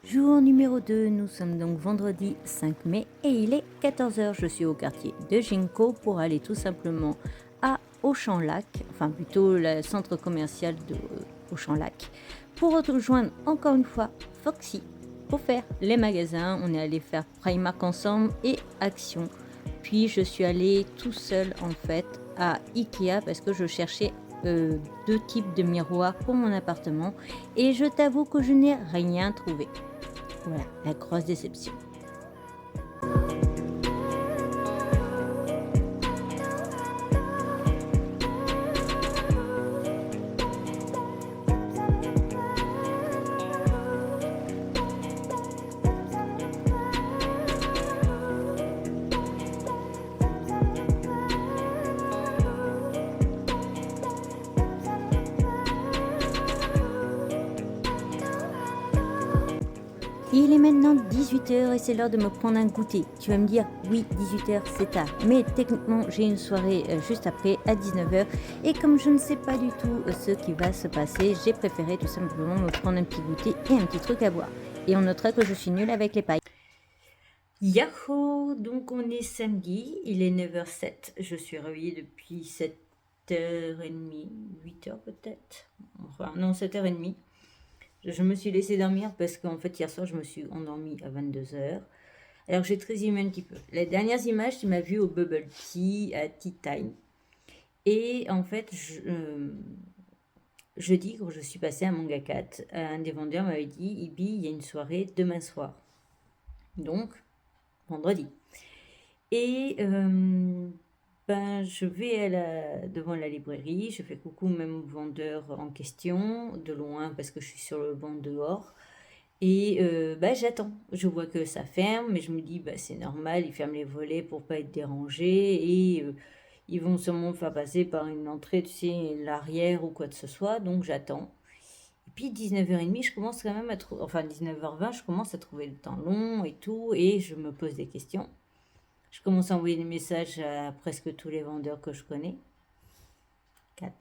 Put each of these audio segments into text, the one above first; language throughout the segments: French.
Jour numéro 2, nous sommes donc vendredi 5 mai et il est 14 h. Je suis au quartier de Ginkgo pour aller tout simplement à Auchan-Lac, enfin plutôt le centre commercial de Auchan-Lac, pour rejoindre encore une fois Foxy pour faire les magasins. On est allé faire Primark ensemble et Action. Puis je suis allée tout seul en fait à Ikea parce que je cherchais deux types de miroirs pour mon appartement et je t'avoue que je n'ai rien trouvé. Voilà, la grosse déception. Il est maintenant 18 h et c'est l'heure de me prendre un goûter. Tu vas me dire, oui, 18 h c'est tard. Mais techniquement, j'ai une soirée juste après à 19 h. Et comme je ne sais pas du tout ce qui va se passer, j'ai préféré tout simplement me prendre un petit goûter et un petit truc à boire. Et on notera que je suis nulle avec les pailles. Yahoo! Donc on est samedi, il est 9 h 07. Je suis réveillée depuis 7 h 30, 8 h peut-être. Enfin, non, 7 h 30. Je me suis laissée dormir parce qu'en fait, hier soir, je me suis endormie à 22 h. Alors, j'ai trésumé un petit peu. Les dernières images, tu m'as vu au Bubble Tea, à Tea Time. Et en fait, jeudi, quand je suis passée à Manga 4, un des vendeurs m'avait dit, Ibi, il y a une soirée demain soir. Donc, vendredi. Et je vais devant la librairie, je fais coucou même au vendeur en question, de loin parce que je suis sur le banc dehors. Et j'attends. Je vois que ça ferme, mais je me dis, c'est normal, ils ferment les volets pour pas être dérangés. Et ils vont sûrement me faire passer par une entrée, tu sais, l'arrière ou quoi que ce soit. Donc j'attends. Et puis 19 h 30, je commence quand même à trouver... Enfin 19 h 20, je commence à trouver le temps long et tout. Et je me pose des questions. Je commence à envoyer des messages à presque tous les vendeurs que je connais. 4.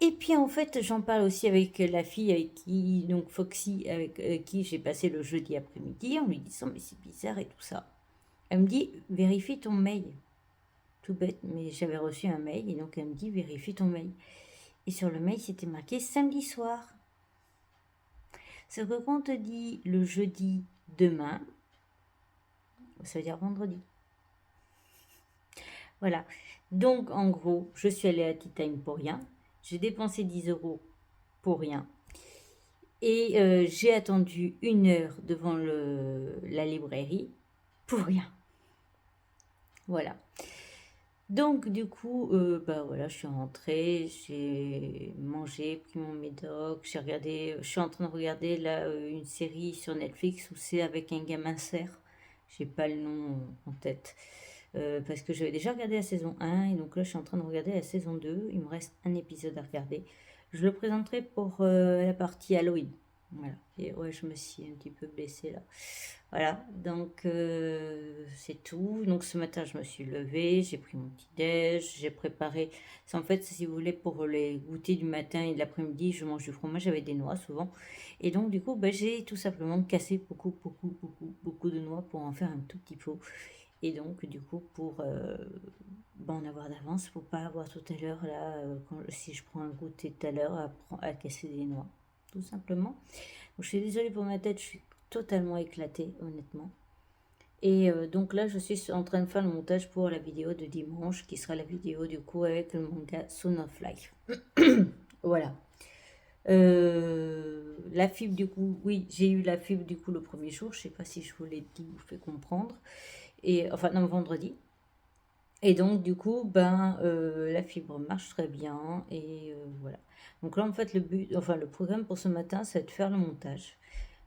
Et puis en fait, j'en parle aussi avec la fille avec qui, donc Foxy, avec qui j'ai passé le jeudi après-midi, en lui disant mais c'est bizarre et tout ça. Elle me dit vérifie ton mail. Tout bête, mais j'avais reçu un mail et donc elle me dit vérifie ton mail. Et sur le mail, c'était marqué samedi soir. Ce que quand on te dit le jeudi demain, ça veut dire vendredi. Voilà. Donc en gros, je suis allée à Tea Time pour rien. J'ai dépensé 10 € pour rien. Et j'ai attendu 1 heure devant la librairie pour rien. Voilà. Donc du coup, voilà, je suis rentrée, j'ai mangé, pris mon médoc, je suis en train de regarder là une série sur Netflix où c'est avec un gamin cerf. J'ai pas le nom en tête. Parce que j'avais déjà regardé la saison 1 et donc là je suis en train de regarder la saison 2. Il me reste un épisode à regarder. Je le présenterai pour la partie Halloween. Voilà. Et ouais, je me suis un petit peu blessée là. Voilà, donc c'est tout. Donc ce matin, je me suis levée, j'ai pris mon petit déj, j'ai préparé. C'est en fait, si vous voulez, pour les goûters du matin et de l'après-midi, je mange du fromage avec des noix souvent. Et donc du coup, j'ai tout simplement cassé beaucoup de noix pour en faire un tout petit pot. Et donc du coup, pour en avoir d'avance, pour pas avoir tout à l'heure là, si je prends un goûter tout à l'heure à casser des noix, tout simplement. Donc, je suis désolée pour ma tête, je suis totalement éclatée, honnêtement. Et donc là, je suis en train de faire le montage pour la vidéo de dimanche, qui sera la vidéo du coup avec le manga Son of Life. Voilà. La fibre du coup, oui, j'ai eu la fibre du coup le premier jour, je sais pas si je vous l'ai dit ou fait comprendre. Et enfin, non, vendredi. Et donc, du coup, la fibre marche très bien. Et voilà. Donc là, en fait, le programme pour ce matin, c'est de faire le montage.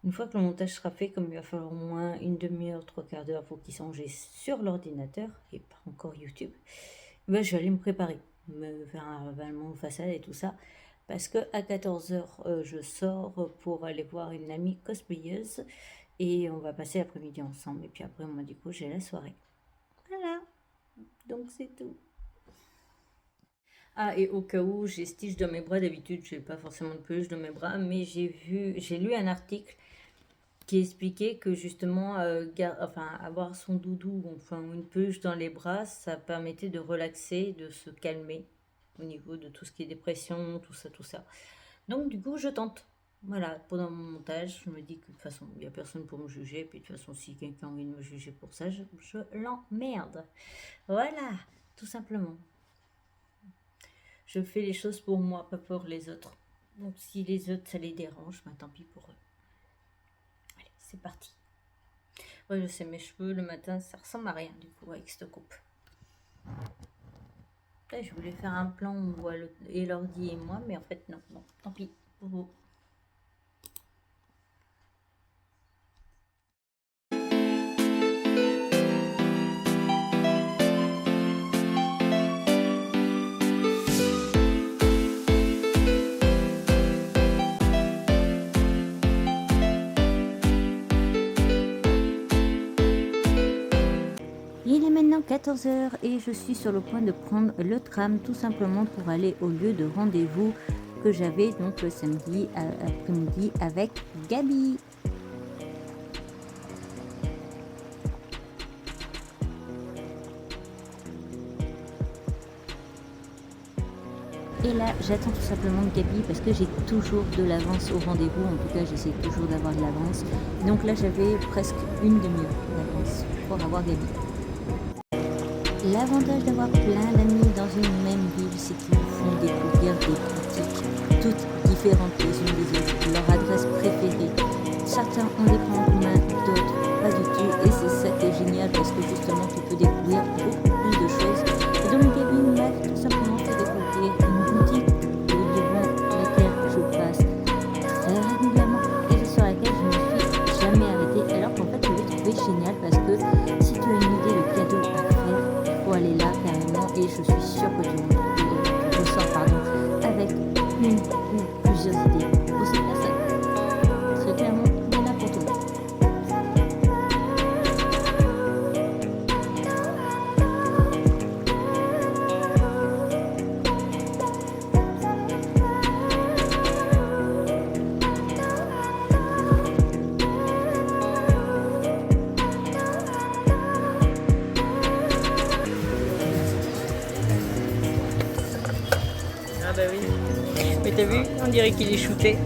Une fois que le montage sera fait, comme il va falloir au moins une demi-heure, trois quarts d'heure pour qu'il s'enregistre sur l'ordinateur et pas encore YouTube, je vais aller me préparer, me faire un ravalement de façade et tout ça. Parce que à 14 h, je sors pour aller voir une amie cosplayeuse et on va passer l'après-midi ensemble. Et puis après, moi, du coup, j'ai la soirée. Voilà. Donc c'est tout. Ah, et au cas où j'ai Stitch dans mes bras, d'habitude, je n'ai pas forcément de peluche dans mes bras, mais j'ai lu un article qui expliquait que justement, enfin, avoir son doudou, enfin, une peluche dans les bras, ça permettait de relaxer, de se calmer au niveau de tout ce qui est dépression, tout ça, tout ça. Donc, du coup, je tente. Voilà, pendant mon montage, je me dis que de toute façon, il n'y a personne pour me juger. Puis de toute façon, si quelqu'un a envie de me juger pour ça, je l'emmerde. Voilà, tout simplement. Je fais les choses pour moi, pas pour les autres. Donc, si les autres, ça les dérange, bah, tant pis pour eux. Allez, c'est parti. Ouais, je sais, mes cheveux, le matin, ça ressemble à rien, du coup, avec cette coupe. Là, je voulais faire un plan où on voit et l'ordi et moi, mais en fait, non, bon, tant pis pour vous. Il est maintenant 14 h et je suis sur le point de prendre le tram tout simplement pour aller au lieu de rendez-vous que j'avais donc le samedi après-midi avec Gabi. Et là, j'attends tout simplement Gabi parce que j'ai toujours de l'avance au rendez-vous. En tout cas, j'essaie toujours d'avoir de l'avance. Donc là, j'avais presque une demi-heure d'avance pour avoir Gabi. L'avantage d'avoir plein d'amis dans une même ville, c'est qu'ils vous font découvrir des boutiques toutes différentes les unes des autres, leur adresse préférée. Certains ont des points en commun, d'autres pas du tout. Et c'est ça qui est génial parce que justement, tu peux découvrir beaucoup plus de choses. Et donc, Gabi m'a tout simplement fait découvrir une boutique devant laquelle je passe très régulièrement et sur laquelle je ne me suis jamais arrêtée. Alors qu'en fait, je l'ai trouvé génial parce que si tu as une idée de cadeau à faire, aller là carrément et je suis sûre que tu ressors avec une ou plusieurs idées pour cette personne. C'est clairement il y en a pour tout le monde. Ah bah oui. Mais t'as vu, on dirait qu'il est shooté.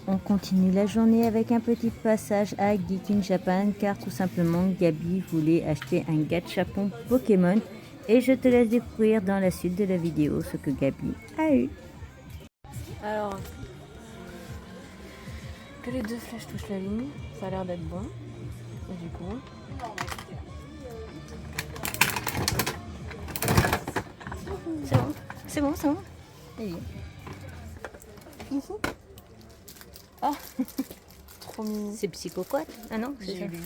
On continue la journée avec un petit passage à Geek in Japan car tout simplement Gabi voulait acheter un gachapon Pokémon et je te laisse découvrir dans la suite de la vidéo ce que Gabi a eu. Alors, que les deux flèches touchent la ligne, ça a l'air d'être bon. Et du coup... C'est bon, c'est bon. Ah, trop mignon. C'est Psychoquat. Ah non, c'est J'ai ça. lu.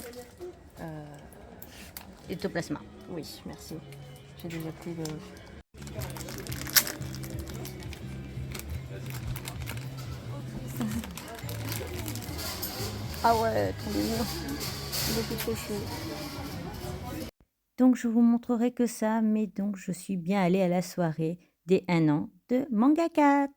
Ectoplasma. Oui, merci. J'ai déjà pris le... Ah ouais, trop mignon. beaucoup trop chaud. Donc je vous montrerai que ça, mais donc je suis bien allée à la soirée des 1 an de Manga 4.